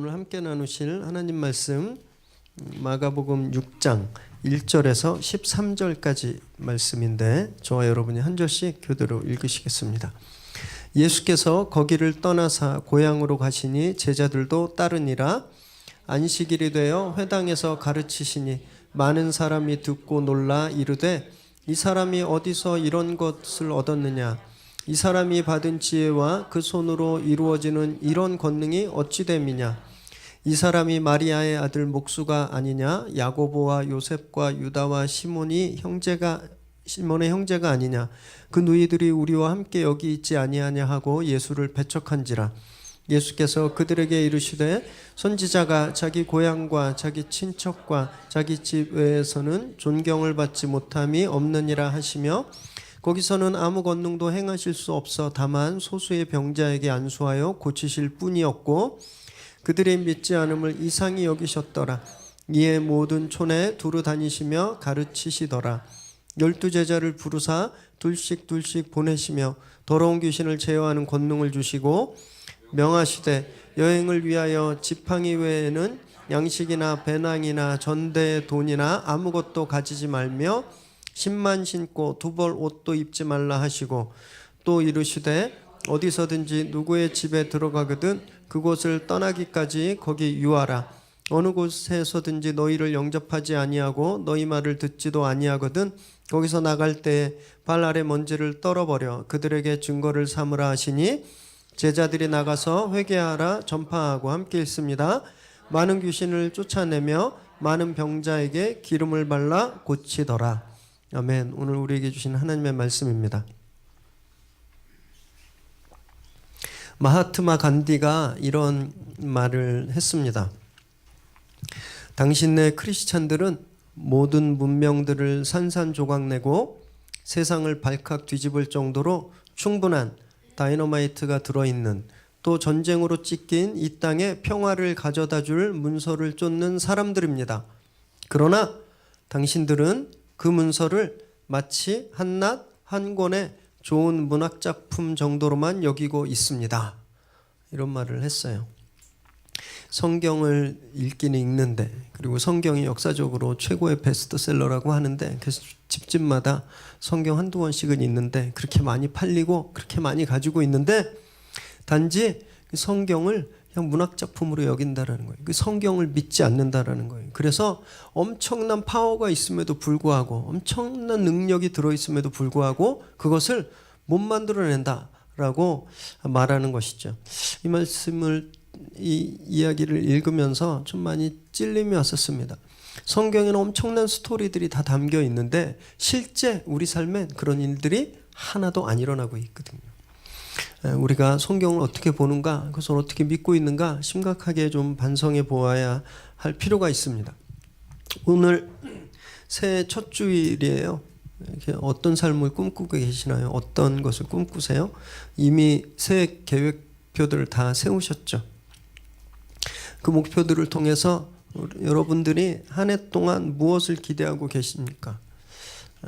오늘 함께 나누실 하나님 말씀 마가복음 6장 1절에서 13절까지 말씀인데 저와 여러분이 한 절씩 교대로 읽으시겠습니다. 예수께서 거기를 떠나사 고향으로 가시니 제자들도 따르니라. 안식일이 되어 회당에서 가르치시니 많은 사람이 듣고 놀라 이르되 이 사람이 어디서 이런 것을 얻었느냐? 이 사람이 받은 지혜와 그 손으로 이루어지는 이런 권능이 어찌 됨이냐? 이 사람이 마리아의 아들 목수가 아니냐? 야고보와 요셉과 유다와 시몬의 형제가 아니냐? 그 누이들이 우리와 함께 여기 있지 아니하냐 하고 예수를 배척한지라. 예수께서 그들에게 이르시되 선지자가 자기 고향과 자기 친척과 자기 집 외에서는 존경을 받지 못함이 없느니라 하시며 거기서는 아무 권능도 행하실 수 없어 다만 소수의 병자에게 안수하여 고치실 뿐이었고 그들의 믿지 않음을 이상히 여기셨더라. 이에 모든 촌에 두루 다니시며 가르치시더라. 12 제자를 부르사 둘씩 보내시며 더러운 귀신을 제어하는 권능을 주시고 명하시되 여행을 위하여 지팡이 외에는 양식이나 배낭이나 전대의 돈이나 아무것도 가지지 말며 신만 신고 두벌 옷도 입지 말라 하시고 또 이르시되 어디서든지 누구의 집에 들어가거든 그곳을 떠나기까지 거기 유하라. 어느 곳에서든지 너희를 영접하지 아니하고 너희 말을 듣지도 아니하거든 거기서 나갈 때에 발 아래 먼지를 떨어버려 그들에게 증거를 삼으라 하시니 제자들이 나가서 회개하라 전파하고 함께 있습니다. 많은 귀신을 쫓아내며 많은 병자에게 기름을 발라 고치더라. 아멘. 오늘 우리에게 주신 하나님의 말씀입니다. 마하트마 간디가 이런 말을 했습니다. 당신네 크리스찬들은 모든 문명들을 산산조각내고 세상을 발칵 뒤집을 정도로 충분한 다이너마이트가 들어있는 또 전쟁으로 찢긴 이 땅에 평화를 가져다줄 문서를 쫓는 사람들입니다. 그러나 당신들은 그 문서를 마치 한낱 한 권의 좋은 문학작품 정도로만 여기고 있습니다. 이런 말을 했어요. 성경을 읽기는 읽는데 그리고 성경이 역사적으로 최고의 베스트셀러라고 하는데 그래서 집집마다 성경 한두 권씩은 있는데 그렇게 많이 팔리고 그렇게 많이 가지고 있는데 단지 성경을 그냥 문학작품으로 여긴다라는 거예요. 그 성경을 믿지 않는다라는 거예요. 그래서 엄청난 파워가 있음에도 불구하고 엄청난 능력이 들어있음에도 불구하고 그것을 못 만들어낸다라고 말하는 것이죠. 이 말씀을 이 이야기를 읽으면서 좀 많이 찔림이 왔었습니다. 성경에는 엄청난 스토리들이 다 담겨 있는데 실제 우리 삶엔 그런 일들이 하나도 안 일어나고 있거든요. 우리가 성경을 어떻게 보는가, 그것을 어떻게 믿고 있는가 심각하게 좀 반성해 보아야 할 필요가 있습니다. 오늘 새해 첫 주일이에요. 어떤 삶을 꿈꾸고 계시나요? 어떤 것을 꿈꾸세요? 이미 새해 계획표들을 다 세우셨죠? 그 목표들을 통해서 여러분들이 한 해 동안 무엇을 기대하고 계십니까?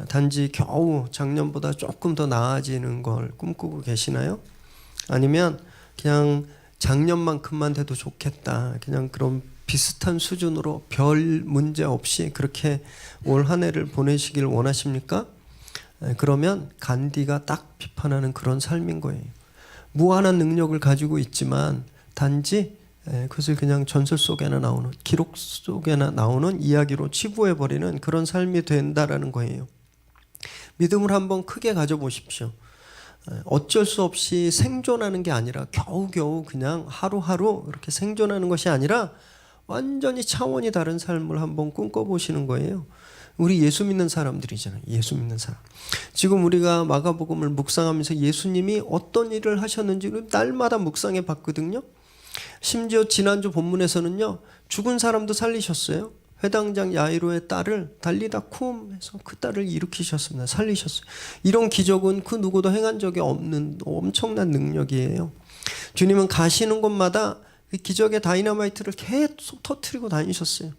단지 겨우 작년보다 조금 더 나아지는 걸 꿈꾸고 계시나요? 아니면 그냥 작년만큼만 돼도 좋겠다. 그냥 그런 비슷한 수준으로 별 문제 없이 그렇게 올 한 해를 보내시길 원하십니까? 그러면 간디가 딱 비판하는 그런 삶인 거예요. 무한한 능력을 가지고 있지만 단지 그것을 그냥 전설 속에나 나오는 기록 속에나 나오는 이야기로 치부해버리는 그런 삶이 된다라는 거예요. 믿음을 한번 크게 가져보십시오. 어쩔 수 없이 생존하는 게 아니라 겨우겨우 그냥 하루하루 이렇게 생존하는 것이 아니라 완전히 차원이 다른 삶을 한번 꿈꿔보시는 거예요. 우리 예수 믿는 사람들이잖아요. 예수 믿는 사람. 지금 우리가 마가복음을 묵상하면서 예수님이 어떤 일을 하셨는지 날마다 묵상해 봤거든요. 심지어 지난주 본문에서는요. 죽은 사람도 살리셨어요. 회당장 야이로의 딸을 달리다 쿰 해서 그 딸을 일으키셨습니다. 살리셨어요. 이런 기적은 그 누구도 행한 적이 없는 엄청난 능력이에요. 주님은 가시는 곳마다 그 기적의 다이너마이트를 계속 터뜨리고 다니셨어요.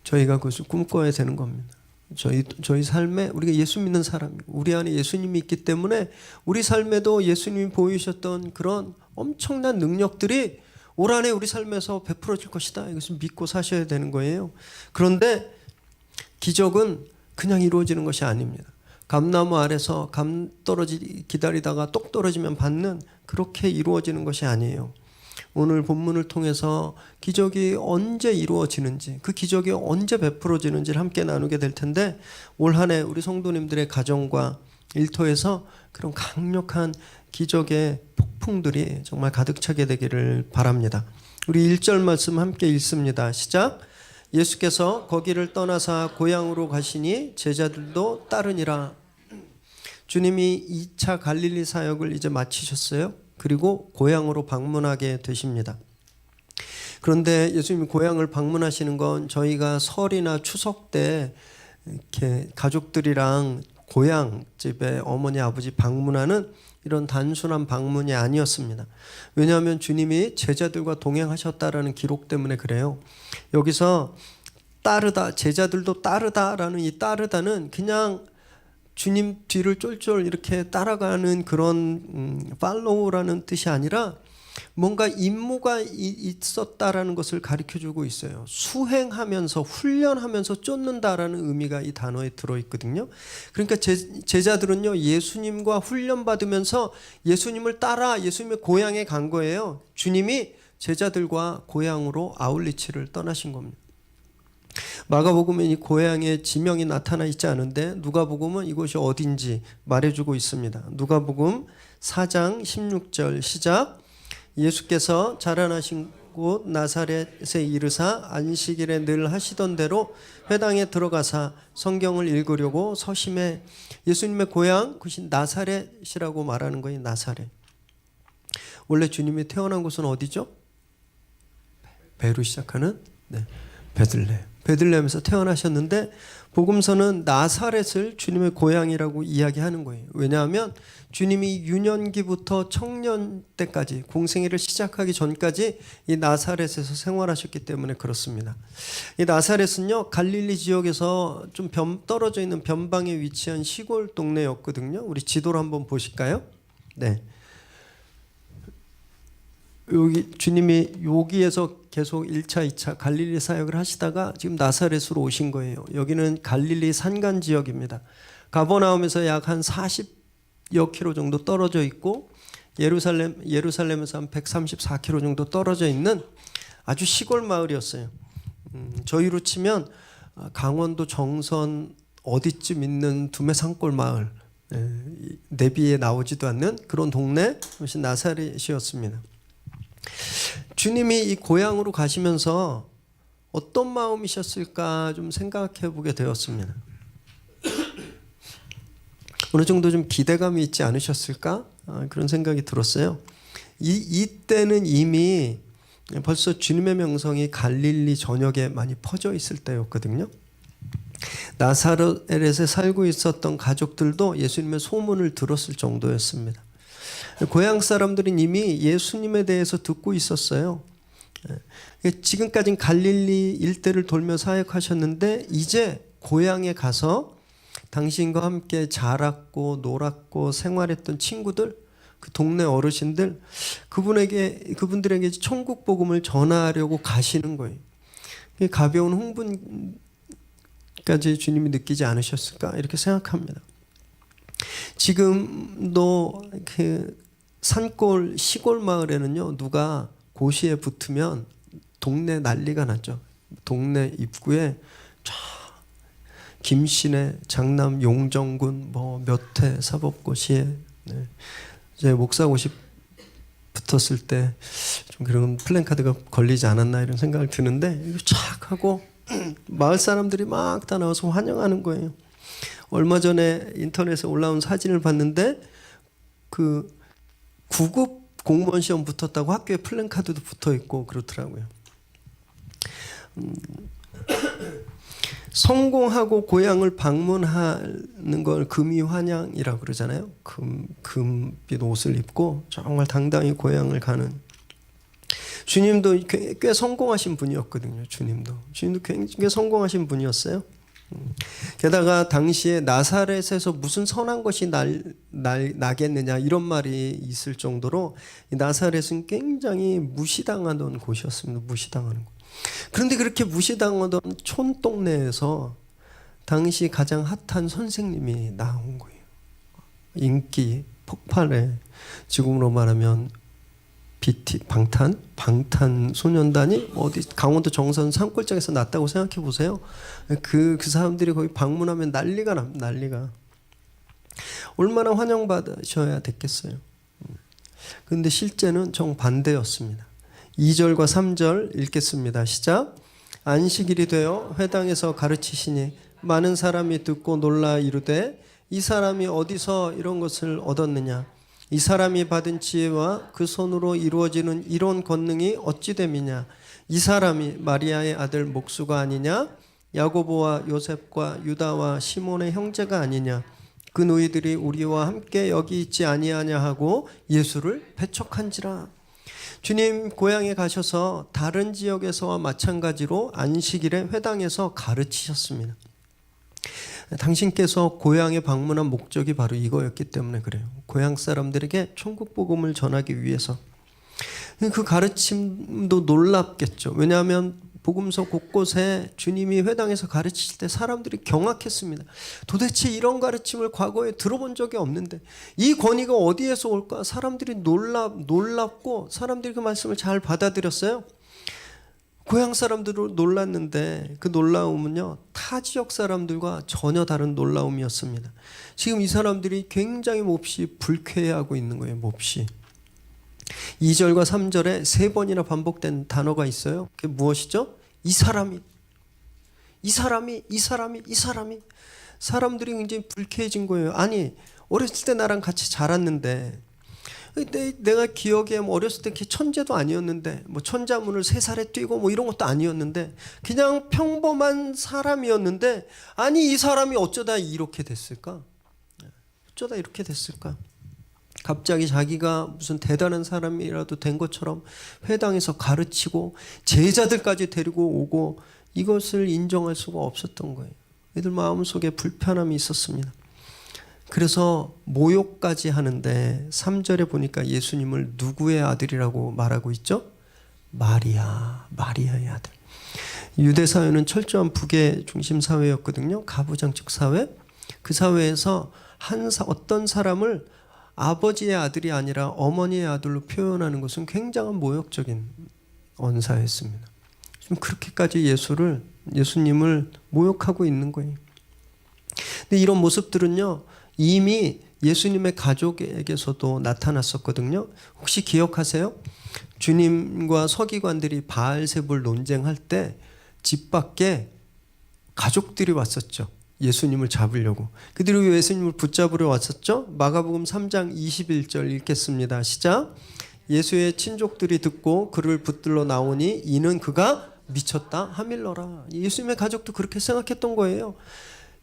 저희가 그것을 꿈꿔야 되는 겁니다. 저희 삶에 우리가 예수 믿는 사람이고 우리 안에 예수님이 있기 때문에 우리 삶에도 예수님이 보이셨던 그런 엄청난 능력들이 올 한해 우리 삶에서 베풀어질 것이다. 이것을 믿고 사셔야 되는 거예요. 그런데 기적은 그냥 이루어지는 것이 아닙니다. 감나무 아래서 감 기다리다가 똑 떨어지면 받는, 그렇게 이루어지는 것이 아니에요. 오늘 본문을 통해서 기적이 언제 이루어지는지, 그 기적이 언제 베풀어지는지를 함께 나누게 될 텐데, 올 한 해 우리 성도님들의 가정과 일터에서 그런 강력한 기적의 폭풍들이 정말 가득 차게 되기를 바랍니다. 우리 1절 말씀 함께 읽습니다. 시작. 예수께서 거기를 떠나사 고향으로 가시니 제자들도 따르니라. 주님이 2차 갈릴리 사역을 이제 마치셨어요. 그리고 고향으로 방문하게 되십니다. 그런데 예수님이 고향을 방문하시는 건 저희가 설이나 추석 때 이렇게 가족들이랑 고향 집에 어머니 아버지 방문하는 이런 단순한 방문이 아니었습니다. 왜냐하면 주님이 제자들과 동행하셨다라는 기록 때문에 그래요. 여기서 따르다, 제자들도 따르다라는 이 따르다는 그냥 주님 뒤를 쫄쫄 이렇게 따라가는 그런 팔로우라는 뜻이 아니라 뭔가 임무가 있었다라는 것을 가르쳐주고 있어요. 수행하면서 훈련하면서 쫓는다라는 의미가 이 단어에 들어있거든요. 그러니까 제자들은요, 예수님과 훈련받으면서 예수님을 따라 예수님의 고향에 간 거예요. 주님이 제자들과 고향으로 아울리치를 떠나신 겁니다. 마가복음에 이 고향의 지명이 나타나 있지 않은데 누가복음은 이곳이 어딘지 말해주고 있습니다. 누가복음 4장 16절 시작. 예수께서 자라나신 곳 나사렛에 이르사 안식일에 늘 하시던 대로 회당에 들어가사 성경을 읽으려고 서심해. 예수님의 고향 그것이 나사렛이라고 말하는 거예요. 나사렛. 원래 주님이 태어난 곳은 어디죠? 배로 시작하는 베들레헴. 베들레헴에서 태어나셨는데 복음서는 나사렛을 주님의 고향이라고 이야기하는 거예요. 왜냐하면 주님이 유년기부터 청년 때까지 공생애를 시작하기 전까지 이 나사렛에서 생활하셨기 때문에 그렇습니다. 이 나사렛은요, 갈릴리 지역에서 좀 떨어져 있는 변방에 위치한 시골 동네였거든요. 우리 지도를 한번 보실까요? 네. 여기 주님이 여기에서 계속 1차, 2차 갈릴리 사역을 하시다가 지금 나사렛으로 오신 거예요. 여기는 갈릴리 산간 지역입니다. 가버나움에서 약 한 40여 킬로 정도 떨어져 있고 예루살렘에서 한 134킬로 정도 떨어져 있는 아주 시골 마을이었어요. 저희로 치면 강원도 정선 어디쯤 있는 두메 산골 마을, 내비에 나오지도 않는 그런 동네, 그것이 나사렛이었습니다. 주님이 이 고향으로 가시면서 어떤 마음이셨을까 좀 생각해 보게 되었습니다. 어느 정도 좀 기대감이 있지 않으셨을까? 그런 생각이 들었어요. 이때는 이미 벌써 주님의 명성이 갈릴리 전역에 많이 퍼져 있을 때였거든요. 나사렛에 살고 있었던 가족들도 예수님의 소문을 들었을 정도였습니다. 고향 사람들은 이미 예수님에 대해서 듣고 있었어요. 지금까지는 갈릴리 일대를 돌며 사역하셨는데 이제 고향에 가서 당신과 함께 자랐고 놀았고 생활했던 친구들, 그 동네 어르신들, 그분들에게 천국 복음을 전하려고 가시는 거예요. 가벼운 흥분까지 주님이 느끼지 않으셨을까 이렇게 생각합니다. 지금도 그 산골 시골 마을에는요, 누가 고시에 붙으면 동네 난리가 났죠. 동네 입구에 김신혜, 장남 용정군, 몇 회 사법고시에 제 목사고시 붙었을 때 좀 그런 플랜카드가 걸리지 않았나 이런 생각을 드는데 이거 촥 하고 마을 사람들이 막 다 나와서 환영하는 거예요. 얼마 전에 인터넷에 올라온 사진을 봤는데 그 9급 공무원 시험 붙었다고 학교에 플랜카드도 붙어 있고 그렇더라고요. 성공하고 고향을 방문하는 걸 금이환양이라고 그러잖아요. 금빛 옷을 입고 정말 당당히 고향을 가는. 주님도 꽤 성공하신 분이었거든요. 주님도 굉장히 성공하신 분이었어요. 게다가 당시에 나사렛에서 무슨 선한 것이 나겠느냐 이런 말이 있을 정도로 이 나사렛은 굉장히 무시당하던 곳이었습니다. 무시당하는 곳. 그런데 그렇게 무시당하던 촌동네에서 당시 가장 핫한 선생님이 나온 거예요. 인기 폭발에, 지금으로 말하면 방탄소년단이 어디 강원도 정선 산골짜기에서 났다고 생각해 보세요. 그 사람들이 거기 방문하면 난리가. 얼마나 환영받으셔야 됐겠어요. 그런데 실제는 정반대였습니다. 2절과 3절 읽겠습니다. 시작. 안식일이 되어 회당에서 가르치시니 많은 사람이 듣고 놀라 이르되 이 사람이 어디서 이런 것을 얻었느냐? 이 사람이 받은 지혜와 그 손으로 이루어지는 이런 권능이 어찌 됨이냐? 이 사람이 마리아의 아들 목수가 아니냐? 야고보와 요셉과 유다와 시몬의 형제가 아니냐? 그 너희들이 우리와 함께 여기 있지 아니하냐 하고 예수를 배척한지라. 주님 고향에 가셔서 다른 지역에서와 마찬가지로 안식일에 회당에서 가르치셨습니다. 당신께서 고향에 방문한 목적이 바로 이거였기 때문에 그래요. 고향 사람들에게 천국 복음을 전하기 위해서. 그 가르침도 놀랍겠죠. 왜냐하면 복음서 곳곳에 주님이 회당에서 가르치실 때 사람들이 경악했습니다. 도대체 이런 가르침을 과거에 들어본 적이 없는데 이 권위가 어디에서 올까? 사람들이 놀랍고 사람들이 그 말씀을 잘 받아들였어요. 고향 사람들은 놀랐는데 그 놀라움은요, 타 지역 사람들과 전혀 다른 놀라움이었습니다. 지금 이 사람들이 굉장히 몹시 불쾌해하고 있는 거예요. 몹시. 2절과 3절에 3번이나 반복된 단어가 있어요. 그게 무엇이죠? 이 사람이. 사람들이 굉장히 불쾌해진 거예요. 아니, 어렸을 때 나랑 같이 자랐는데 내가 기억에 어렸을 때 천재도 아니었는데 천자문을 3살에 뛰고 이런 것도 아니었는데 그냥 평범한 사람이었는데 아니 이 사람이 어쩌다 이렇게 됐을까? 갑자기 자기가 무슨 대단한 사람이라도 된 것처럼 회당에서 가르치고 제자들까지 데리고 오고 이것을 인정할 수가 없었던 거예요. 이들 마음속에 불편함이 있었습니다. 그래서 모욕까지 하는데 3절에 보니까 예수님을 누구의 아들이라고 말하고 있죠? 마리아의 아들. 유대 사회는 철저한 북의 중심 사회였거든요. 가부장적 사회. 그 사회에서 어떤 사람을 아버지의 아들이 아니라 어머니의 아들로 표현하는 것은 굉장한 모욕적인 언사였습니다. 지금 그렇게까지 예수님을 모욕하고 있는 거예요. 근데 이런 모습들은요, 이미 예수님의 가족에게서도 나타났었거든요. 혹시 기억하세요? 주님과 서기관들이 바알세불 논쟁할 때 집 밖에 가족들이 왔었죠. 예수님을 잡으려고. 그들이 왜 예수님을 붙잡으러 왔었죠? 마가복음 3장 21절 읽겠습니다. 시작. 예수의 친족들이 듣고 그를 붙들러 나오니 이는 그가 미쳤다 하밀러라. 예수님의 가족도 그렇게 생각했던 거예요.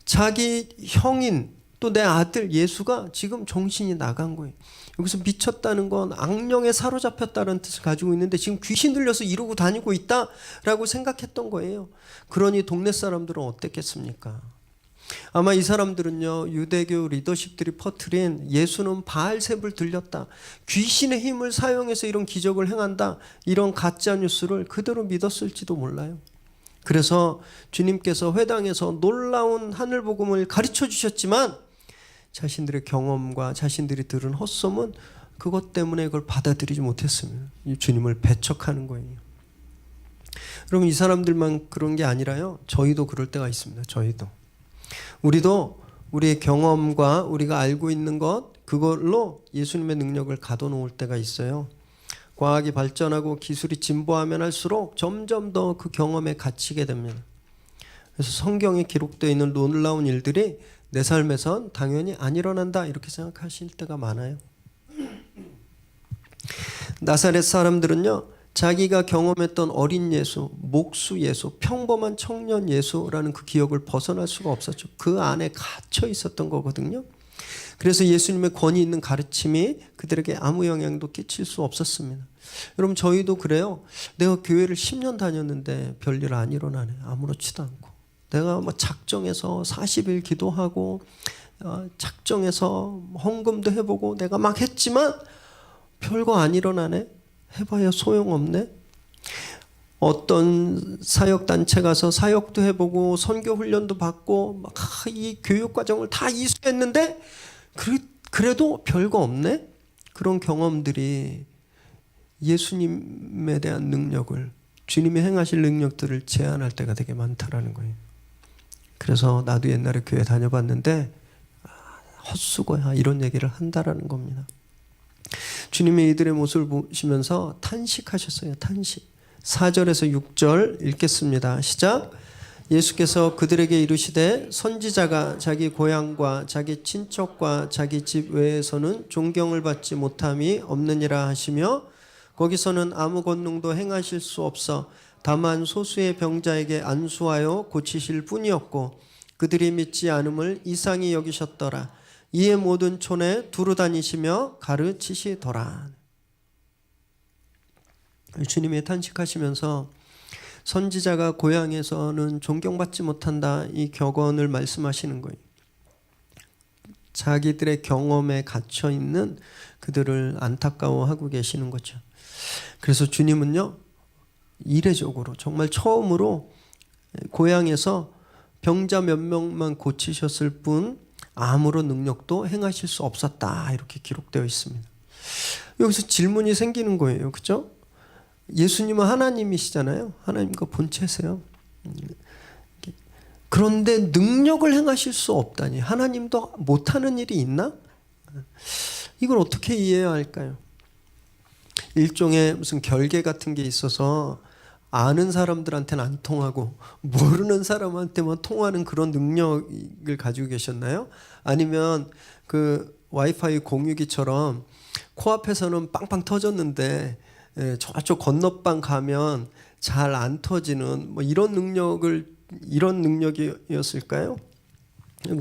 자기 형인 또 내 아들 예수가 지금 정신이 나간 거예요. 여기서 미쳤다는 건 악령에 사로잡혔다는 뜻을 가지고 있는데 지금 귀신 들려서 이러고 다니고 있다라고 생각했던 거예요. 그러니 동네 사람들은 어땠겠습니까? 아마 이 사람들은요, 유대교 리더십들이 퍼뜨린 예수는 바알세불 들렸다, 귀신의 힘을 사용해서 이런 기적을 행한다, 이런 가짜 뉴스를 그대로 믿었을지도 몰라요. 그래서 주님께서 회당에서 놀라운 하늘 복음을 가르쳐 주셨지만 자신들의 경험과 자신들이 들은 헛소문, 그것 때문에 그걸 받아들이지 못했습니다. 주님을 배척하는 거예요. 여러분, 이 사람들만 그런 게 아니라요, 저희도 그럴 때가 있습니다. 우리도 우리의 경험과 우리가 알고 있는 것, 그걸로 예수님의 능력을 가둬놓을 때가 있어요. 과학이 발전하고 기술이 진보하면 할수록 점점 더 그 경험에 갇히게 됩니다. 그래서 성경에 기록되어 있는 놀라운 일들이 내 삶에선 당연히 안 일어난다, 이렇게 생각하실 때가 많아요. 나사렛 사람들은요, 자기가 경험했던 어린 예수, 목수 예수, 평범한 청년 예수라는 그 기억을 벗어날 수가 없었죠. 그 안에 갇혀 있었던 거거든요. 그래서 예수님의 권위 있는 가르침이 그들에게 아무 영향도 끼칠 수 없었습니다. 여러분, 저희도 그래요. 내가 교회를 10년 다녔는데 별일 안 일어나네. 아무렇지도 않고. 내가 뭐 작정해서 40일 기도하고 작정해서 헌금도 해보고 내가 막 했지만 별거 안 일어나네. 해봐야 소용없네. 어떤 사역단체 가서 사역도 해보고 선교 훈련도 받고 막 이 교육과정을 다 이수했는데 그래도 별거 없네. 그런 경험들이 예수님에 대한 능력을, 주님이 행하실 능력들을 제한할 때가 되게 많다라는 거예요. 그래서 나도 옛날에 교회 다녀봤는데 헛수고야 이런 얘기를 한다라는 겁니다. 주님이 이들의 모습을 보시면서 탄식하셨어요. 탄식. 4절에서 6절 읽겠습니다. 시작. 예수께서 그들에게 이르시되 선지자가 자기 고향과 자기 친척과 자기 집 외에서는 존경을 받지 못함이 없느니라 하시며 거기서는 아무 권능도 행하실 수 없어 다만 소수의 병자에게 안수하여 고치실 뿐이었고 그들이 믿지 않음을 이상히 여기셨더라. 이에 모든 촌에 두루 다니시며 가르치시더라. 주님이 탄식하시면서 선지자가 고향에서는 존경받지 못한다, 이 격언을 말씀하시는 거예요. 자기들의 경험에 갇혀 있는 그들을 안타까워하고 계시는 거죠. 그래서 주님은요, 이례적으로 정말 처음으로 고향에서 병자 몇 명만 고치셨을 뿐 아무런 능력도 행하실 수 없었다, 이렇게 기록되어 있습니다. 여기서 질문이 생기는 거예요. 그렇죠? 예수님은 하나님이시잖아요. 하나님과 본체세요. 그런데 능력을 행하실 수 없다니, 하나님도 못하는 일이 있나? 이걸 어떻게 이해해야 할까요? 일종의 무슨 결계 같은 게 있어서 아는 사람들한테는 안 통하고 모르는 사람한테만 통하는 그런 능력을 가지고 계셨나요? 아니면 그 와이파이 공유기처럼 코앞에서는 빵빵 터졌는데 저쪽 건너방 가면 잘 안 터지는 뭐 이런 능력이었을까요?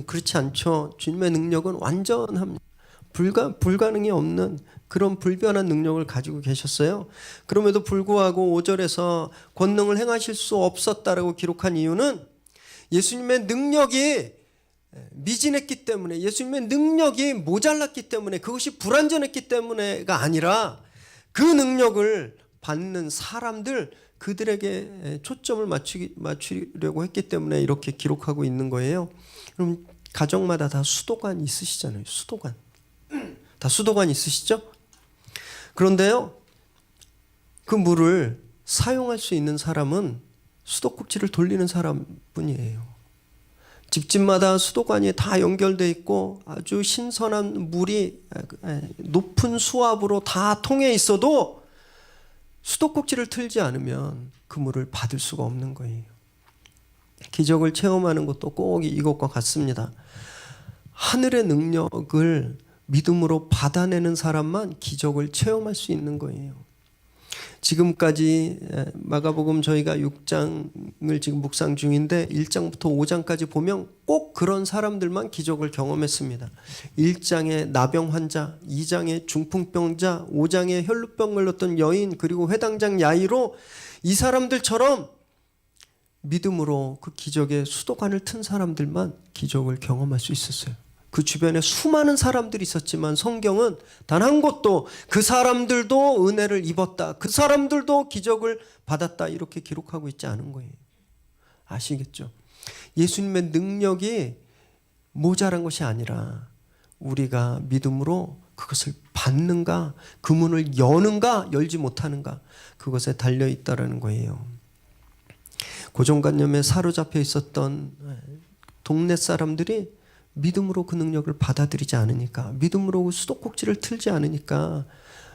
그렇지 않죠. 주님의 능력은 완전합니다. 불가능이 없는 그런 불변한 능력을 가지고 계셨어요. 그럼에도 불구하고 5절에서 권능을 행하실 수 없었다라고 기록한 이유는 예수님의 능력이 미진했기 때문에, 예수님의 능력이 모자랐기 때문에, 그것이 불완전했기 때문에가 아니라 그 능력을 받는 사람들, 그들에게 초점을 맞추려고 했기 때문에 이렇게 기록하고 있는 거예요. 그럼 가정마다 다 수도관 있으시잖아요. 수도관. 다 수도관 있으시죠? 그런데요, 그 물을 사용할 수 있는 사람은 수도꼭지를 돌리는 사람뿐이에요. 집집마다 수도관이 다 연결돼 있고 아주 신선한 물이 높은 수압으로 다 통해 있어도 수도꼭지를 틀지 않으면 그 물을 받을 수가 없는 거예요. 기적을 체험하는 것도 꼭 이것과 같습니다. 하늘의 능력을 믿음으로 받아내는 사람만 기적을 체험할 수 있는 거예요. 지금까지 마가복음 저희가 6장을 지금 묵상 중인데 1장부터 5장까지 보면 꼭 그런 사람들만 기적을 경험했습니다. 1장의 나병 환자, 2장의 중풍병자, 5장의 혈루병 걸렸던 여인, 그리고 회당장 야이로, 이 사람들처럼 믿음으로 그 기적의 수도관을 튼 사람들만 기적을 경험할 수 있었어요. 그 주변에 수많은 사람들이 있었지만 성경은 단 한 곳도 그 사람들도 은혜를 입었다, 그 사람들도 기적을 받았다, 이렇게 기록하고 있지 않은 거예요. 아시겠죠? 예수님의 능력이 모자란 것이 아니라 우리가 믿음으로 그것을 받는가, 그 문을 여는가 열지 못하는가, 그것에 달려있다라는 거예요. 고정관념에 사로잡혀 있었던 동네 사람들이 믿음으로 그 능력을 받아들이지 않으니까, 믿음으로 수도꼭지를 틀지 않으니까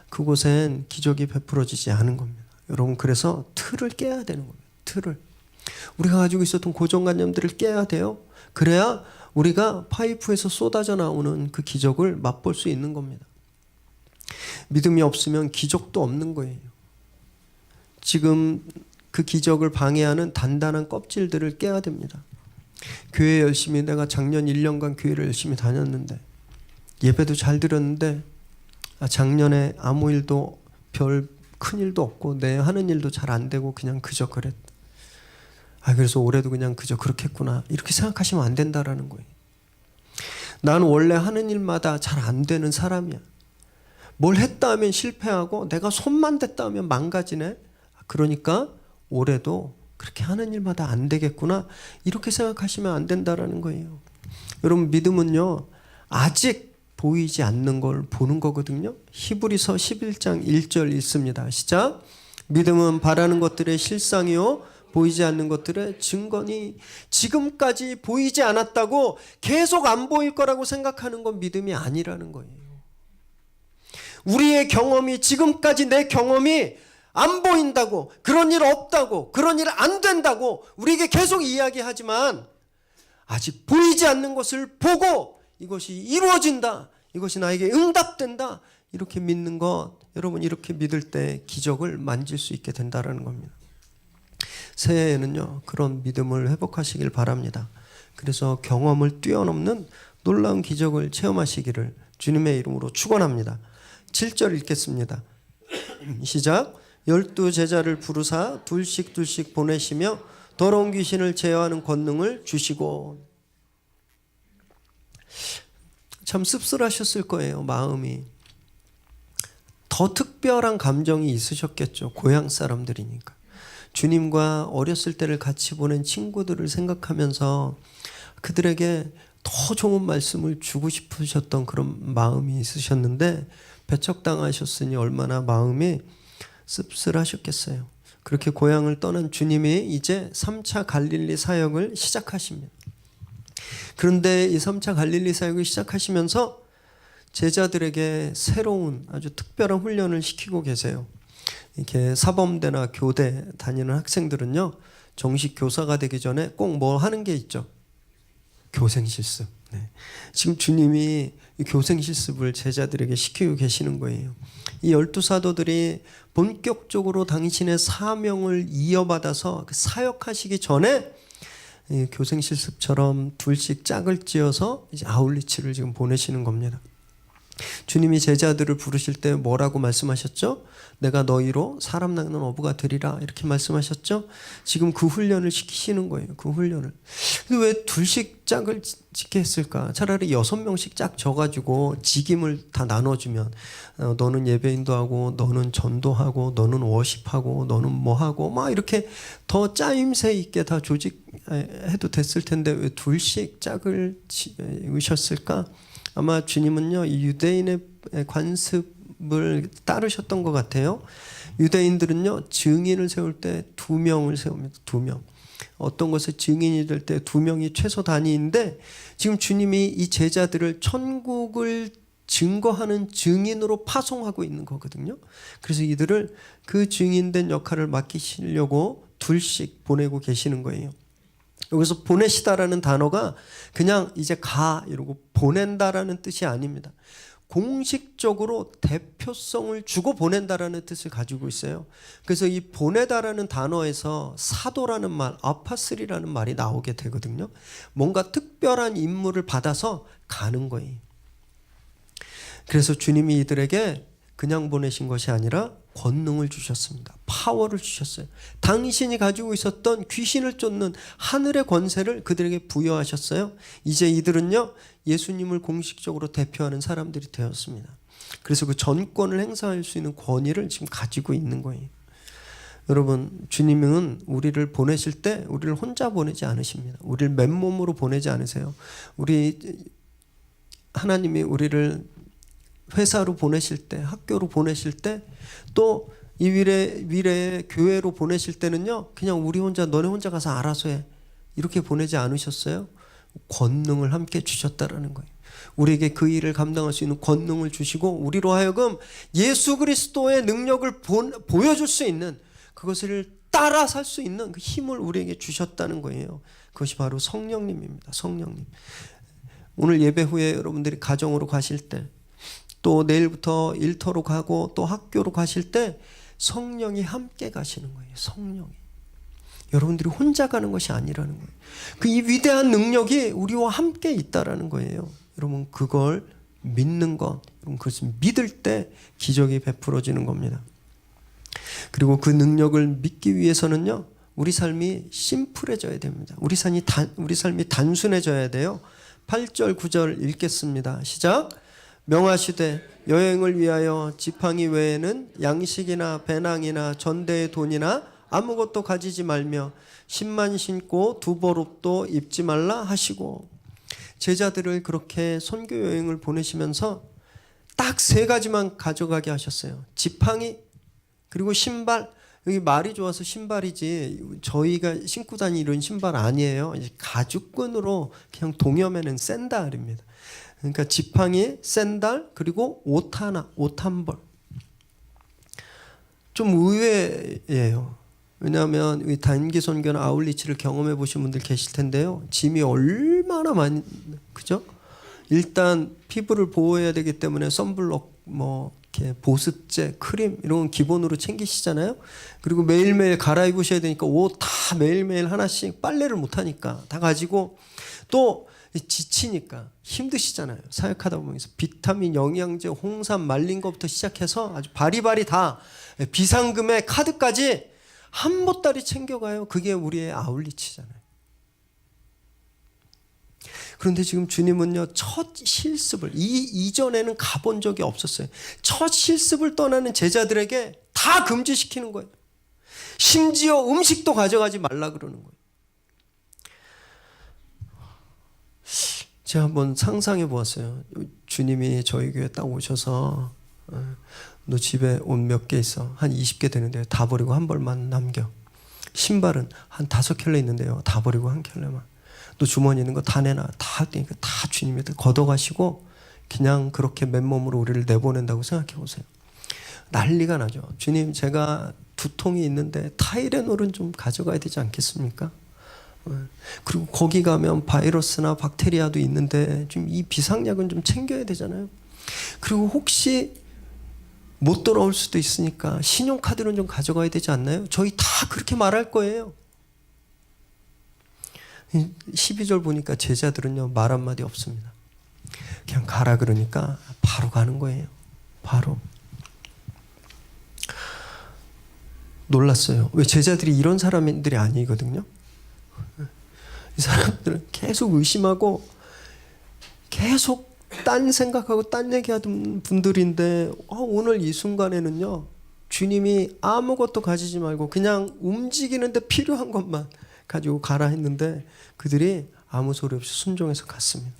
그곳엔 기적이 베풀어지지 않은 겁니다. 여러분, 그래서 틀을 깨야 되는 겁니다. 틀을. 우리가 가지고 있었던 고정관념들을 깨야 돼요. 그래야 우리가 파이프에서 쏟아져 나오는 그 기적을 맛볼 수 있는 겁니다. 믿음이 없으면 기적도 없는 거예요. 지금 그 기적을 방해하는 단단한 껍질들을 깨야 됩니다. 교회 열심히, 내가 작년 1년간 교회를 열심히 다녔는데 예배도 잘 드렸는데 작년에 아무 일도, 별 큰 일도 없고 내 하는 일도 잘 안 되고 그냥 그저 그랬다. 그래서 올해도 그냥 그저 그렇겠구나 이렇게 생각하시면 안 된다라는 거예요. 나는 원래 하는 일마다 잘 안 되는 사람이야. 뭘 했다 하면 실패하고 내가 손만 댔다 하면 망가지네. 그러니까 올해도 그렇게 하는 일마다 안 되겠구나 이렇게 생각하시면 안 된다라는 거예요. 여러분, 믿음은요 아직 보이지 않는 걸 보는 거거든요. 히브리서 11장 1절 읽습니다. 시작. 믿음은 바라는 것들의 실상이요 보이지 않는 것들의 증거니. 지금까지 보이지 않았다고 계속 안 보일 거라고 생각하는 건 믿음이 아니라는 거예요. 우리의 경험이, 지금까지 내 경험이 안 보인다고, 그런 일 없다고, 그런 일 안 된다고 우리에게 계속 이야기하지만 아직 보이지 않는 것을 보고 이것이 이루어진다, 이것이 나에게 응답된다 이렇게 믿는 것, 여러분 이렇게 믿을 때 기적을 만질 수 있게 된다는 겁니다. 새해에는요 그런 믿음을 회복하시길 바랍니다. 그래서 경험을 뛰어넘는 놀라운 기적을 체험하시기를 주님의 이름으로 축원합니다. 7절 읽겠습니다. 시작. 12 제자를 부르사 둘씩 보내시며 더러운 귀신을 제어하는 권능을 주시고. 참 씁쓸하셨을 거예요. 마음이 더 특별한 감정이 있으셨겠죠. 고향 사람들이니까. 주님과 어렸을 때를 같이 보낸 친구들을 생각하면서 그들에게 더 좋은 말씀을 주고 싶으셨던 그런 마음이 있으셨는데 배척당하셨으니 얼마나 마음이 씁쓸하셨겠어요. 그렇게 고향을 떠난 주님이 이제 3차 갈릴리 사역을 시작하십니다. 그런데 이 3차 갈릴리 사역을 시작하시면서 제자들에게 새로운 아주 특별한 훈련을 시키고 계세요. 이렇게 사범대나 교대 다니는 학생들은요 정식 교사가 되기 전에 꼭 뭐 하는 게 있죠? 교생 실습. 네. 지금 주님이 이 교생 실습을 제자들에게 시키고 계시는 거예요. 이 12사도들이 본격적으로 당신의 사명을 이어받아서 사역하시기 전에 이 교생 실습처럼 둘씩 짝을 지어서 이제 아울리치를 지금 보내시는 겁니다. 주님이 제자들을 부르실 때 뭐라고 말씀하셨죠? 내가 너희로 사람 낚는 어부가 되리라 이렇게 말씀하셨죠? 지금 그 훈련을 시키시는 거예요. 그 훈련을. 근데 왜 둘씩 짝을 짓게 했을까? 차라리 6명씩 짝 져가지고 직임을 다 나눠주면 너는 예배인도 하고 너는 전도하고 너는 워십하고 너는 뭐 하고 막 이렇게 더 짜임새 있게 다 조직해도 됐을 텐데 왜 둘씩 짝을 지으셨을까? 아마 주님은요 이 유대인의 관습을 따르셨던 것 같아요. 유대인들은요 증인을 세울 때 2명을 세웁니다. 2명. 어떤 것에 증인이 될 때 2명이 최소 단위인데 지금 주님이 이 제자들을 천국을 증거하는 증인으로 파송하고 있는 거거든요. 그래서 이들을 그 증인된 역할을 맡기시려고 둘씩 보내고 계시는 거예요. 여기서 보내시다라는 단어가 그냥 이제 가 이러고 보낸다라는 뜻이 아닙니다. 공식적으로 대표성을 주고 보낸다라는 뜻을 가지고 있어요. 그래서 이 보내다라는 단어에서 사도라는 말, 아파슬이라는 말이 나오게 되거든요. 뭔가 특별한 임무를 받아서 가는 거예요. 그래서 주님이 이들에게 그냥 보내신 것이 아니라 권능을 주셨습니다. 파워를 주셨어요. 당신이 가지고 있었던 귀신을 쫓는 하늘의 권세를 그들에게 부여하셨어요. 이제 이들은요 예수님을 공식적으로 대표하는 사람들이 되었습니다. 그래서 그 전권을 행사할 수 있는 권위를 지금 가지고 있는 거예요. 여러분, 주님은 우리를 보내실 때 우리를 혼자 보내지 않으십니다. 우리를 맨몸으로 보내지 않으세요. 하나님이 우리를 회사로 보내실 때, 학교로 보내실 때, 또 이 미래의 교회로 보내실 때는요 그냥 우리 혼자, 너네 혼자 가서 알아서 해 이렇게 보내지 않으셨어요. 권능을 함께 주셨다라는 거예요. 우리에게 그 일을 감당할 수 있는 권능을 주시고 우리로 하여금 예수 그리스도의 능력을 보여줄 수 있는, 그것을 따라 살 수 있는 그 힘을 우리에게 주셨다는 거예요. 그것이 바로 성령님입니다. 성령님. 오늘 예배 후에 여러분들이 가정으로 가실 때, 또 내일부터 일터로 가고 또 학교로 가실 때 성령이 함께 가시는 거예요. 성령이. 여러분들이 혼자 가는 것이 아니라는 거예요. 그 이 위대한 능력이 우리와 함께 있다라는 거예요. 여러분 그걸 믿는 것, 여러분 그것을 믿을 때 기적이 베풀어지는 겁니다. 그리고 그 능력을 믿기 위해서는요 우리 삶이 심플해져야 됩니다. 우리 삶이 단순해져야 돼요. 8절 9절 읽겠습니다. 시작. 명하시되 여행을 위하여 지팡이 외에는 양식이나 배낭이나 전대의 돈이나 아무것도 가지지 말며 신만 신고 두벌옷도 입지 말라 하시고, 제자들을 그렇게 선교 여행을 보내시면서 딱 3가지만 가져가게 하셨어요. 지팡이, 그리고 신발. 여기 말이 좋아서 신발이지 저희가 신고 다니는 신발 아니에요. 가죽끈으로 그냥 동여매는 샌들입니다. 그러니까 지팡이, 샌들, 그리고 옷 한 벌. 좀 의외예요. 왜냐하면 이 단기 선교나 아울리치를 경험해 보신 분들 계실 텐데요. 짐이 얼마나 많이, 그죠? 일단 피부를 보호해야 되기 때문에 선블록, 이렇게 보습제, 크림 이런 건 기본으로 챙기시잖아요. 그리고 매일매일 갈아입으셔야 되니까 옷 다 매일매일 하나씩, 빨래를 못 하니까 다 가지고, 또 지치니까 힘드시잖아요. 사역하다 보면서 비타민, 영양제, 홍삼 말린 것부터 시작해서 아주 바리바리 다, 비상금에 카드까지 한 보따리 챙겨가요. 그게 우리의 아울리치잖아요. 그런데 지금 주님은요, 첫 실습을, 이전에는 가본 적이 없었어요. 첫 실습을 떠나는 제자들에게 다 금지시키는 거예요. 심지어 음식도 가져가지 말라 그러는 거예요. 제가 한번 상상해 보았어요. 주님이 저희 교회 딱 오셔서, 너 집에 옷 몇 개 있어? 한 20개 되는데요. 다 버리고 한 벌만 남겨. 신발은 한 5켤레 있는데요. 다 버리고 한 켤레만. 또 주머니 있는 거 다 내놔. 다 주님이 걷어가시고 그냥 그렇게 맨몸으로 우리를 내보낸다고 생각해 보세요. 난리가 나죠. 주님, 제가 2통이 있는데 타이레놀은 좀 가져가야 되지 않겠습니까? 그리고 거기 가면 바이러스나 박테리아도 있는데 좀 이 비상약은 좀 챙겨야 되잖아요. 그리고 혹시 못 돌아올 수도 있으니까 신용카드는 좀 가져가야 되지 않나요? 저희 다 그렇게 말할 거예요. 12절 보니까 제자들은요, 말 한마디 없습니다. 그냥 가라 그러니까 바로 가는 거예요. 바로. 놀랐어요. 왜? 제자들이 이런 사람들이 아니거든요. 이 사람들은 계속 의심하고 계속 딴 생각하고 딴 얘기하던 분들인데, 오늘 이 순간에는요, 주님이 아무것도 가지지 말고 그냥 움직이는데 필요한 것만 가지고 가라 했는데 그들이 아무 소리 없이 순종해서 갔습니다.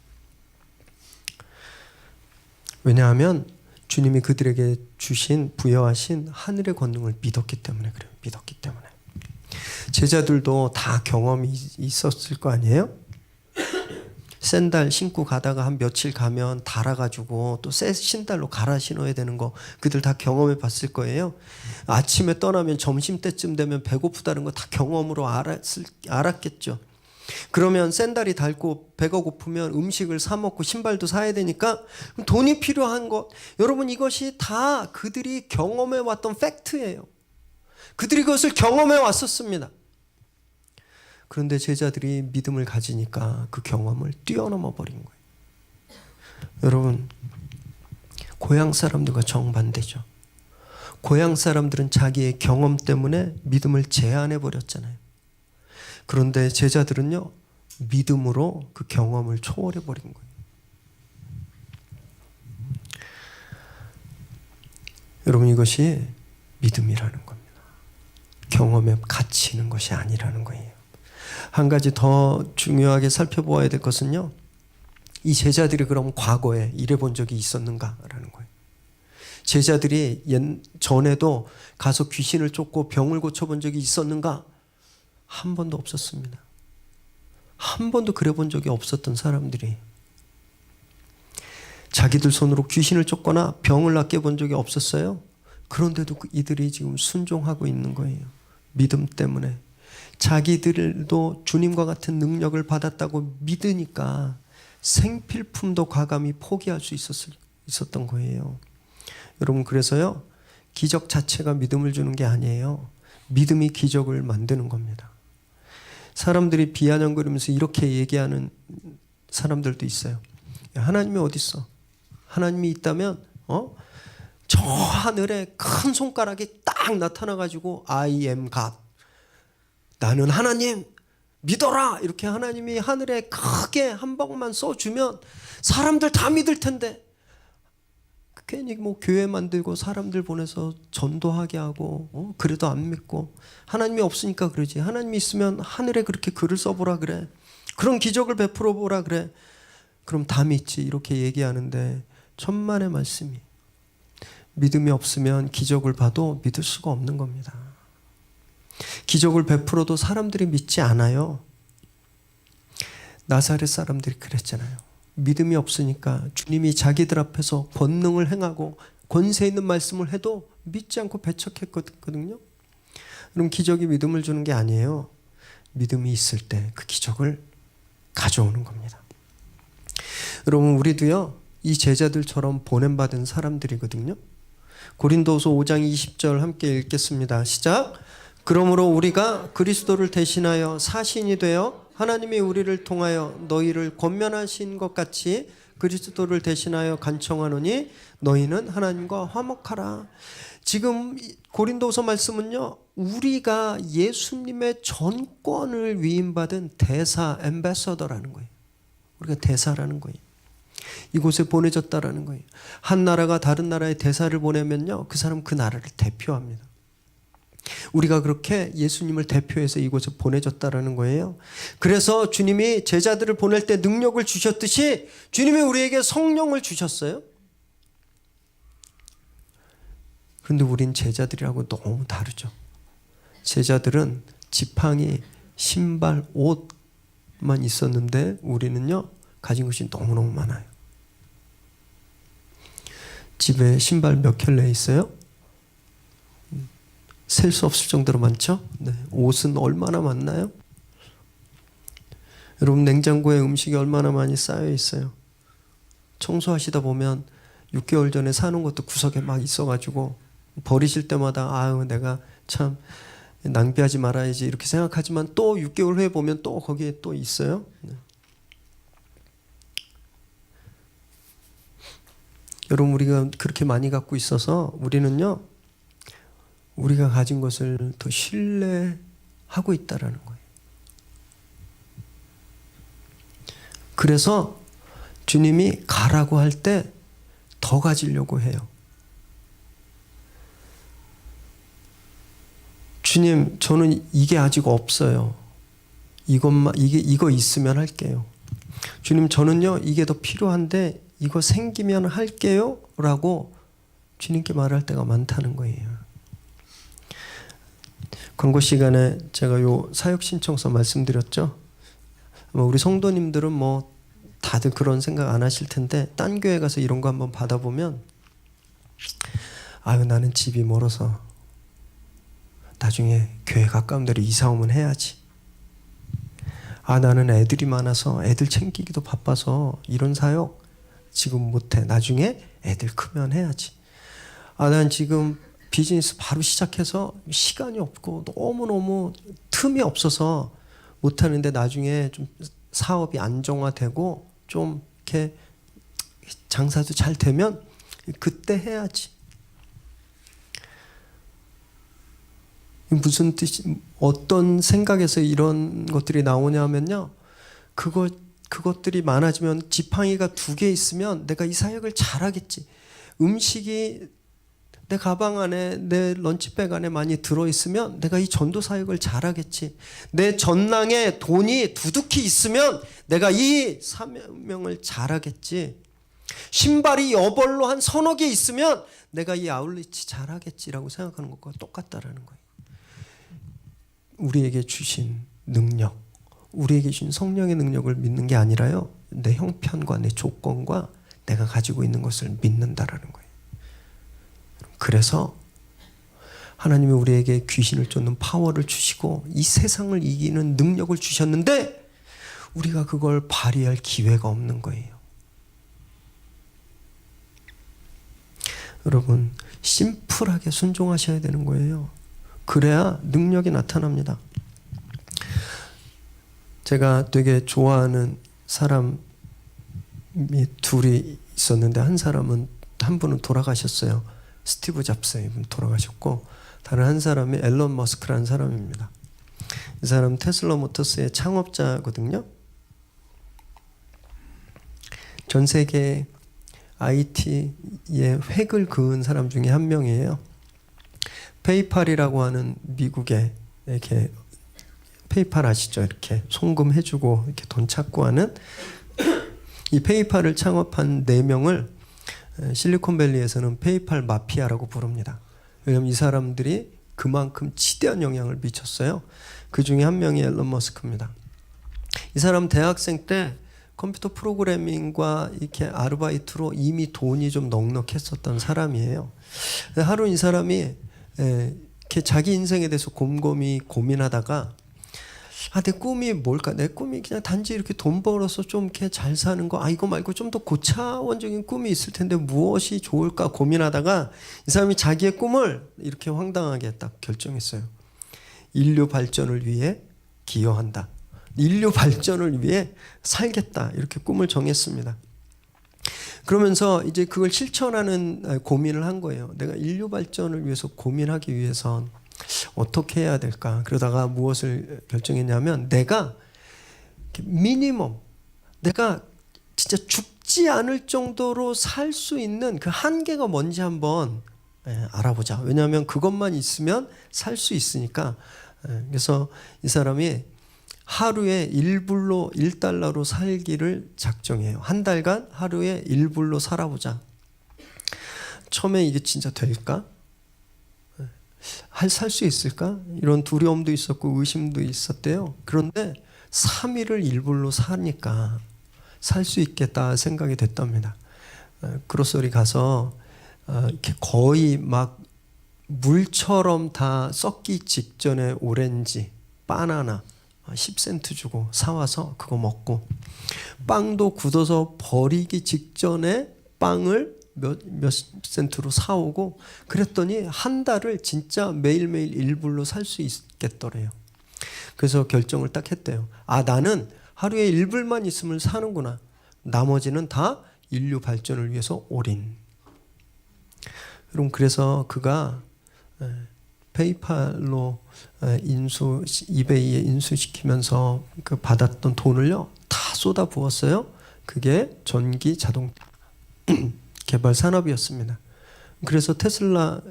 왜냐하면 주님이 그들에게 부여하신 하늘의 권능을 믿었기 때문에 그래요. 믿었기 때문에. 제자들도 다 경험이 있었을 거 아니에요? 샌들 신고 가다가 한 며칠 가면 닳아가지고 또 새 신달로 갈아 신어야 되는 거 그들 다 경험해 봤을 거예요. 아침에 떠나면 점심때쯤 되면 배고프다는 거 다 경험으로 알았겠죠. 그러면 샌달이 닳고 배가 고프면 음식을 사 먹고 신발도 사야 되니까 돈이 필요한 것, 여러분 이것이 다 그들이 경험해 왔던 팩트예요. 그들이 그것을 경험해 왔었습니다. 그런데 제자들이 믿음을 가지니까 그 경험을 뛰어넘어 버린 거예요. 여러분, 고향 사람들과 정반대죠. 고향 사람들은 자기의 경험 때문에 믿음을 제한해 버렸잖아요. 그런데 제자들은요, 믿음으로 그 경험을 초월해 버린 거예요. 여러분, 이것이 믿음이라는 겁니다. 경험에 갇히는 것이 아니라는 거예요. 한 가지 더 중요하게 살펴보아야 될 것은요, 이 제자들이 그럼 과거에 이래 본 적이 있었는가라는 거예요. 제자들이 전에도 가서 귀신을 쫓고 병을 고쳐본 적이 있었는가? 한 번도 없었습니다. 한 번도 그래 본 적이 없었던 사람들이 자기들 손으로 귀신을 쫓거나 병을 낫게 본 적이 없었어요. 그런데도 이들이 지금 순종하고 있는 거예요. 믿음 때문에. 자기들도 주님과 같은 능력을 받았다고 믿으니까 생필품도 과감히 포기할 수 있었던 거예요. 여러분, 그래서요, 기적 자체가 믿음을 주는 게 아니에요. 믿음이 기적을 만드는 겁니다. 사람들이 비아냥거리면서 이렇게 얘기하는 사람들도 있어요. 하나님이 어디 있어? 하나님이 있다면 저 하늘에 큰 손가락이 딱 나타나가지고 I am God, 나는 하나님 믿어라 이렇게 하나님이 하늘에 크게 한 방울만 쏘주면 사람들 다 믿을 텐데 괜히 뭐 교회 만들고 사람들 보내서 전도하게 하고 그래도 안 믿고 하나님이 없으니까 그러지. 하나님이 있으면 하늘에 그렇게 글을 써보라 그래. 그런 기적을 베풀어 보라 그래. 그럼 다 믿지 이렇게 얘기하는데 천만의 말씀이 믿음이 없으면 기적을 봐도 믿을 수가 없는 겁니다. 기적을 베풀어도 사람들이 믿지 않아요. 나사렛 사람들이 그랬잖아요. 믿음이 없으니까 주님이 자기들 앞에서 권능을 행하고 권세 있는 말씀을 해도 믿지 않고 배척했거든요. 그럼 기적이 믿음을 주는 게 아니에요. 믿음이 있을 때 그 기적을 가져오는 겁니다. 여러분 우리도요 이 제자들처럼 보냄받은 사람들이거든요. 고린도후서 5장 20절 함께 읽겠습니다. 시작. 그러므로 우리가 그리스도를 대신하여 사신이 되어 하나님이 우리를 통하여 너희를 권면하신 것 같이 그리스도를 대신하여 간청하노니 너희는 하나님과 화목하라. 지금 고린도서 말씀은요 우리가 예수님의 전권을 위임받은 대사 앰베서더라는 거예요. 우리가 대사라는 거예요. 이곳에 보내졌다라는 거예요. 한 나라가 다른 나라에 대사를 보내면요 그 사람 그 나라를 대표합니다. 우리가 그렇게 예수님을 대표해서 이곳에 보내졌다라는 거예요. 그래서 주님이 제자들을 보낼 때 능력을 주셨듯이 주님이 우리에게 성령을 주셨어요. 그런데 우린 제자들이라고 너무 다르죠. 제자들은 지팡이, 신발, 옷만 있었는데 우리는요 가진 것이 너무너무 많아요. 집에 신발 몇 켤레 있어요? 셀 수 없을 정도로 많죠? 네. 옷은 얼마나 많나요? 여러분 냉장고에 음식이 얼마나 많이 쌓여 있어요. 청소하시다 보면 6개월 전에 사놓은 것도 구석에 막 있어가지고 버리실 때마다 아유 내가 참 낭비하지 말아야지 이렇게 생각하지만 또 6개월 후에 보면 또 거기에 또 있어요. 네. 여러분 우리가 그렇게 많이 갖고 있어서 우리는요 우리가 가진 것을 더 신뢰하고 있다라는 거예요. 그래서 주님이 가라고 할 때 더 가지려고 해요. 주님, 저는 이게 아직 없어요. 이거 있으면 할게요. 주님, 저는요, 이게 더 필요한데, 이거 생기면 할게요. 라고 주님께 말할 때가 많다는 거예요. 광고 시간에 제가 요 사역 신청서 말씀드렸죠. 우리 성도님들은 뭐 다들 그런 생각 안 하실 텐데 딴 교회 가서 이런 거 한번 받아보면 아유 나는 집이 멀어서 나중에 교회 가까운 데로 이사 오면 해야지. 아 나는 애들이 많아서 애들 챙기기도 바빠서 이런 사역 지금 못해. 나중에 애들 크면 해야지. 아 난 지금 비즈니스 바로 시작해서 시간이 없고 너무너무 틈이 없어서 못하는데 나중에 좀 사업이 안정화되고 좀 이렇게 장사도 잘 되면 그때 해야지. 무슨 뜻이 어떤 생각에서 이런 것들이 나오냐면요. 그것들이 많아지면 지팡이가 2개 있으면 내가 이 사역을 잘하겠지. 음식이 내 가방 안에 내 런치백 안에 많이 들어있으면 내가 이 전도 사역을 잘하겠지. 내 전낭에 돈이 두둑히 있으면 내가 이 사명을 잘하겠지. 신발이 여벌로 한 3-4개 있으면 내가 이 아울리치 잘하겠지라고 생각하는 것과 똑같다라는 거예요. 우리에게 주신 능력, 우리에게 주신 성령의 능력을 믿는 게 아니라요. 내 형편과 내 조건과 내가 가지고 있는 것을 믿는다라는 거예요. 그래서 하나님이 우리에게 귀신을 쫓는 파워를 주시고 이 세상을 이기는 능력을 주셨는데 우리가 그걸 발휘할 기회가 없는 거예요. 여러분 심플하게 순종하셔야 되는 거예요. 그래야 능력이 나타납니다. 제가 되게 좋아하는 사람이 2이 있었는데 한 분은 돌아가셨어요. 스티브 잡스 이분 돌아가셨고 다른 한 사람이 앨런 머스크라는 사람입니다. 이 사람 테슬라 모터스의 창업자거든요. 전 세계 IT의 획을 그은 사람 중에 한 명이에요. 페이팔이라고 하는 미국에 이렇게 페이팔 아시죠? 이렇게 송금해주고 이렇게 돈 찾고 하는 이 페이팔을 창업한 4명을 실리콘밸리에서는 페이팔 마피아라고 부릅니다. 왜냐하면 이 사람들이 그만큼 지대한 영향을 미쳤어요. 그 중에 한 명이 앨런 머스크입니다. 이 사람 대학생 때 컴퓨터 프로그래밍과 이렇게 아르바이트로 이미 돈이 좀 넉넉했었던 사람이에요. 하루 이 사람이 이렇게 자기 인생에 대해서 곰곰이 고민하다가 내 꿈이 뭘까? 내 꿈이 그냥 단지 이렇게 돈 벌어서 좀 이렇게 잘 사는 거. 이거 말고 좀 더 고차원적인 꿈이 있을 텐데 무엇이 좋을까 고민하다가 이 사람이 자기의 꿈을 이렇게 황당하게 딱 결정했어요. 인류 발전을 위해 기여한다. 인류 발전을 위해 살겠다. 이렇게 꿈을 정했습니다. 그러면서 이제 그걸 실천하는 고민을 한 거예요. 내가 인류 발전을 위해서 고민하기 위해선 어떻게 해야 될까? 그러다가 무엇을 결정했냐면 내가 미니멈 내가 진짜 죽지 않을 정도로 살 수 있는 그 한계가 뭔지 한번 알아보자. 왜냐하면 그것만 있으면 살 수 있으니까. 그래서 이 사람이 하루에 1달러로 살기를 작정해요. 한 달간 하루에 1불로 살아보자. 처음에 이게 진짜 될까? 살 수 있을까? 이런 두려움도 있었고 의심도 있었대요. 그런데 3일을 1불로 사니까 살 수 있겠다 생각이 됐답니다. 그로서리 가서 이렇게 거의 막 물처럼 다 썩기 직전에 오렌지, 바나나 10센트 주고 사와서 그거 먹고 빵도 굳어서 버리기 직전에 빵을 몇 센트로 사오고 그랬더니 한 달을 진짜 매일매일 1불로 살 수 있겠더래요. 그래서 결정을 딱 했대요. 나는 하루에 1불만 있으면 사는구나. 나머지는 다 인류 발전을 위해서 올인. 여러분 그래서 그가 페이팔로 이베이에 인수시키면서 그 받았던 돈을요 다 쏟아 부었어요. 그게 전기 자동차 개발 산업이었습니다. 그래서 테슬라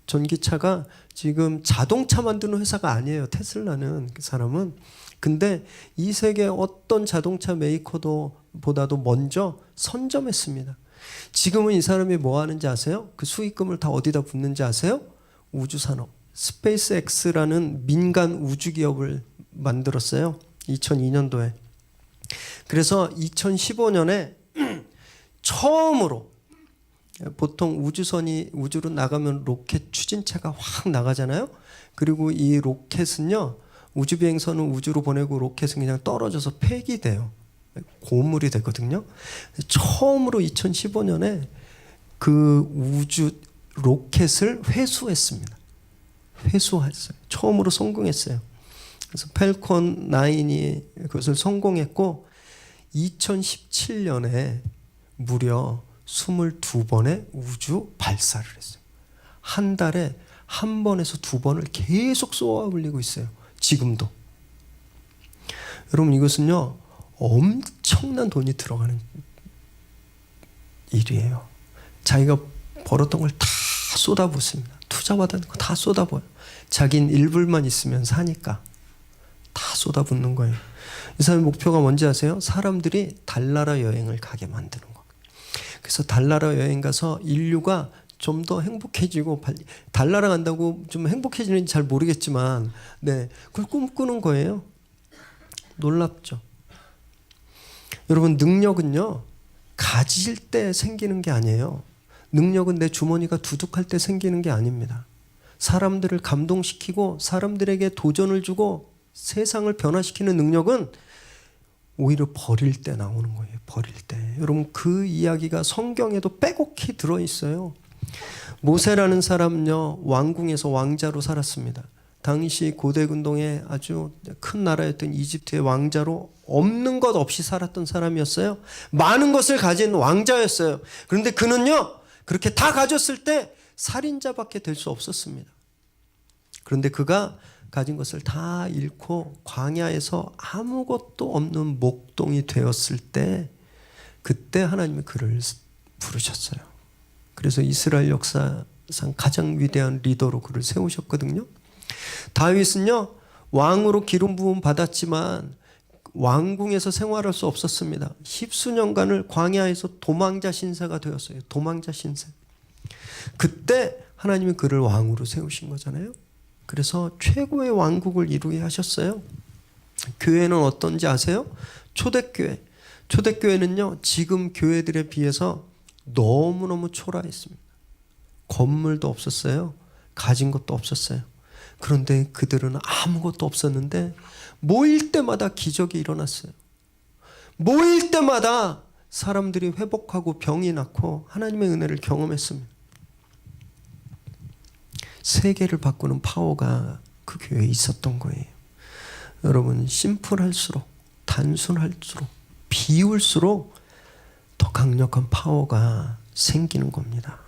전기차가 지금 자동차 만드는 회사가 아니에요. 테슬라는 그 사람은. 근데 이 세계 어떤 자동차 메이커도 보다도 먼저 선점했습니다. 지금은 이 사람이 뭐 하는지 아세요? 그 수익금을 다 어디다 붓는지 아세요? 우주산업. 스페이스X라는 민간 우주 기업을 만들었어요. 2002년도에. 그래서 2015년에 처음으로 보통 우주로 나가면 로켓 추진차가 확 나가잖아요. 그리고 이 로켓은요. 우주비행선은 우주로 보내고 로켓은 그냥 떨어져서 폐기돼요. 고물이 되거든요. 처음으로 2015년에 그 우주 로켓을 회수했습니다. 회수했어요. 처음으로 성공했어요. 그래서 펠콘 9이 그것을 성공했고 2017년에 무려 22번의 우주 발사를 했어요. 한 달에 한 번에서 2번을 계속 쏘아 올리고 있어요. 지금도. 여러분 이것은요 엄청난 돈이 들어가는 일이에요. 자기가 벌었던 걸 다 쏟아붓습니다. 투자받은 거 다 쏟아부어요. 자긴 1불만 있으면 사니까 다 쏟아붓는 거예요. 이 사람의 목표가 뭔지 아세요? 사람들이 달나라 여행을 가게 만드는 거. 그래서 달나라 여행 가서 인류가 좀 더 행복해지고 달나라 간다고 좀 행복해지는지 잘 모르겠지만 그걸 꿈꾸는 거예요. 놀랍죠? 여러분 능력은요 가질 때 생기는 게 아니에요. 능력은 내 주머니가 두둑할 때 생기는 게 아닙니다. 사람들을 감동시키고 사람들에게 도전을 주고 세상을 변화시키는 능력은 오히려 버릴 때 나오는 거예요. 버릴 때. 여러분 그 이야기가 성경에도 빼곡히 들어있어요. 모세라는 사람은요 왕궁에서 왕자로 살았습니다. 당시 고대 근동의 아주 큰 나라였던 이집트의 왕자로 없는 것 없이 살았던 사람이었어요. 많은 것을 가진 왕자였어요. 그런데 그는요 그렇게 다 가졌을 때 살인자밖에 될 수 없었습니다. 그런데 그가 가진 것을 다 잃고 광야에서 아무것도 없는 목동이 되었을 때 그때 하나님이 그를 부르셨어요. 그래서 이스라엘 역사상 가장 위대한 리더로 그를 세우셨거든요. 다윗은요, 왕으로 기름 부음 받았지만 왕궁에서 생활할 수 없었습니다. 십수년간을 광야에서 도망자 신세가 되었어요. 도망자 신세. 그때 하나님이 그를 왕으로 세우신 거잖아요. 그래서 최고의 왕국을 이루게 하셨어요. 교회는 어떤지 아세요? 초대교회. 초대교회는요, 지금 교회들에 비해서 너무너무 초라했습니다. 건물도 없었어요. 가진 것도 없었어요. 그런데 그들은 아무것도 없었는데 모일 때마다 기적이 일어났어요. 모일 때마다 사람들이 회복하고 병이 낫고 하나님의 은혜를 경험했습니다. 세계를 바꾸는 파워가 그 교회에 있었던 거예요. 여러분, 심플할수록, 단순할수록, 비울수록 더 강력한 파워가 생기는 겁니다.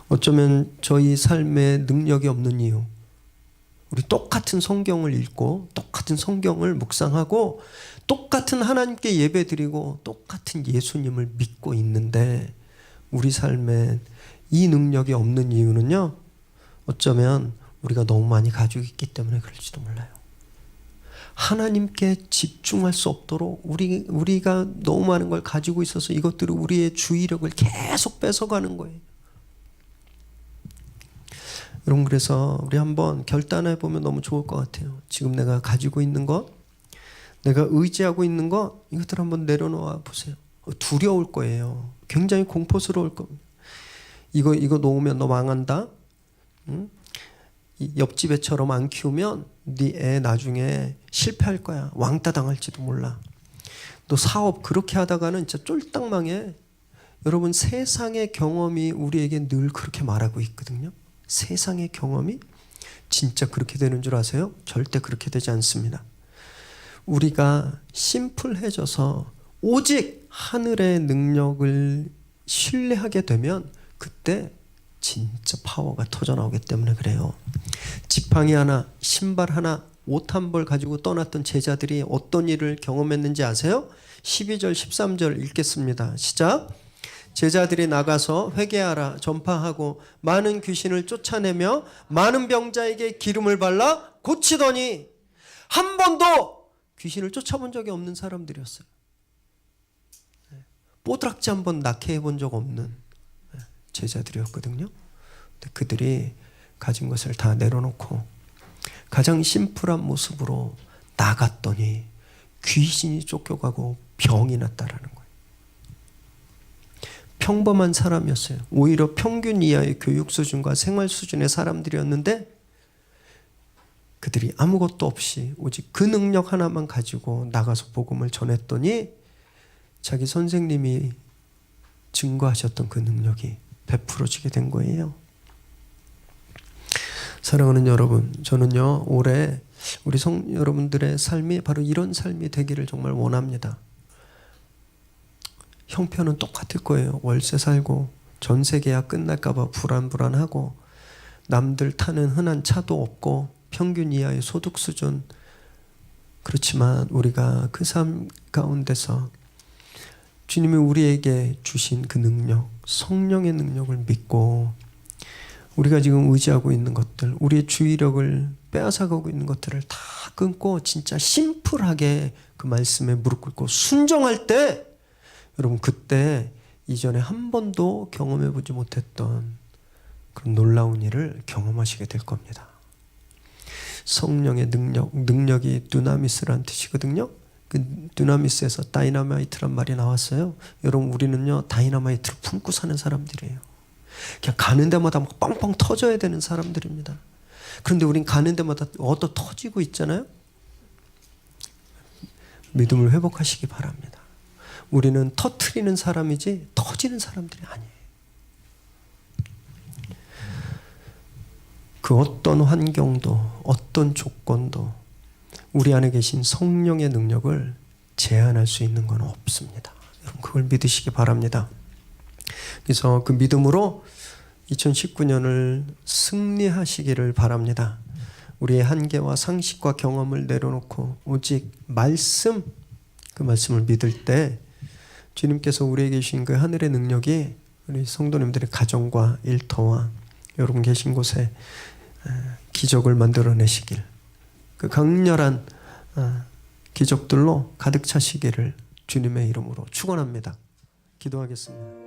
어쩌면 저희 삶에 능력이 없는 이유, 우리 똑같은 성경을 읽고 똑같은 성경을 묵상하고 똑같은 하나님께 예배드리고 똑같은 예수님을 믿고 있는데 우리 삶에 이 능력이 없는 이유는요, 어쩌면 우리가 너무 많이 가지고 있기 때문에 그럴지도 몰라요. 하나님께 집중할 수 없도록 우리가 너무 많은 걸 가지고 있어서 이것들이 우리의 주의력을 계속 뺏어가는 거예요. 여러분, 그래서 우리 한번 결단해 보면 너무 좋을 것 같아요. 지금 내가 가지고 있는 것, 내가 의지하고 있는 것, 이것들 한번 내려놓아 보세요. 두려울 거예요. 굉장히 공포스러울 겁니다. 이거 놓으면 너 망한다. 응? 옆집 애처럼 안 키우면 네 애 나중에 실패할 거야. 왕따 당할지도 몰라. 너 사업 그렇게 하다가는 진짜 쫄딱 망해. 여러분, 세상의 경험이 우리에게 늘 그렇게 말하고 있거든요. 세상의 경험이 진짜 그렇게 되는 줄 아세요? 절대 그렇게 되지 않습니다. 우리가 심플해져서 오직 하늘의 능력을 신뢰하게 되면 그때 진짜 파워가 터져나오기 때문에 그래요. 지팡이 하나, 신발 하나, 옷 한 벌 가지고 떠났던 제자들이 어떤 일을 경험했는지 아세요? 12절 13절 읽겠습니다. 시작. 제자들이 나가서 회개하라 전파하고 많은 귀신을 쫓아내며 많은 병자에게 기름을 발라 고치더니 한 번도 귀신을 쫓아본 적이 없는 사람들이었어요. 뽀드락지 한 번 낳게 해본 적 없는 제자들이었거든요. 근데 그들이 가진 것을 다 내려놓고 가장 심플한 모습으로 나갔더니 귀신이 쫓겨가고 병이 났다라는 거예요. 평범한 사람이었어요. 오히려 평균 이하의 교육 수준과 생활 수준의 사람들이었는데 그들이 아무것도 없이 오직 그 능력 하나만 가지고 나가서 복음을 전했더니 자기 선생님이 증거하셨던 그 능력이 베풀어지게 된 거예요. 사랑하는 여러분, 저는요 올해 우리 여러분들의 삶이 바로 이런 삶이 되기를 정말 원합니다. 형편은 똑같을 거예요. 월세 살고 전세 계약 끝날까 봐 불안하고 남들 타는 흔한 차도 없고 평균 이하의 소득 수준. 그렇지만 우리가 그 삶 가운데서 주님이 우리에게 주신 그 능력, 성령의 능력을 믿고 우리가 지금 의지하고 있는 것들, 우리의 주의력을 빼앗아가고 있는 것들을 다 끊고 진짜 심플하게 그 말씀에 무릎 꿇고 순종할 때 여러분, 그때 이전에 한 번도 경험해보지 못했던 그런 놀라운 일을 경험하시게 될 겁니다. 성령의 능력이 두나미스라는 뜻이거든요. 그 두나미스에서 다이너마이트란 말이 나왔어요. 여러분, 우리는요 다이너마이트를 품고 사는 사람들이에요. 그냥 가는 데마다 막 빵빵 터져야 되는 사람들입니다. 그런데 우린 가는 데마다 얻어 터지고 있잖아요. 믿음을 회복하시기 바랍니다. 우리는 터트리는 사람이지 터지는 사람들이 아니에요. 그 어떤 환경도 어떤 조건도 우리 안에 계신 성령의 능력을 제한할 수 있는 건 없습니다. 여러분, 그걸 믿으시기 바랍니다. 그래서 그 믿음으로 2019년을 승리하시기를 바랍니다. 우리의 한계와 상식과 경험을 내려놓고 오직 말씀, 그 말씀을 믿을 때 주님께서 우리에게 주신 그 하늘의 능력이 우리 성도님들의 가정과 일터와 여러분 계신 곳에 기적을 만들어내시길, 그 강렬한 기적들로 가득 차시기를 주님의 이름으로 축원합니다. 기도하겠습니다.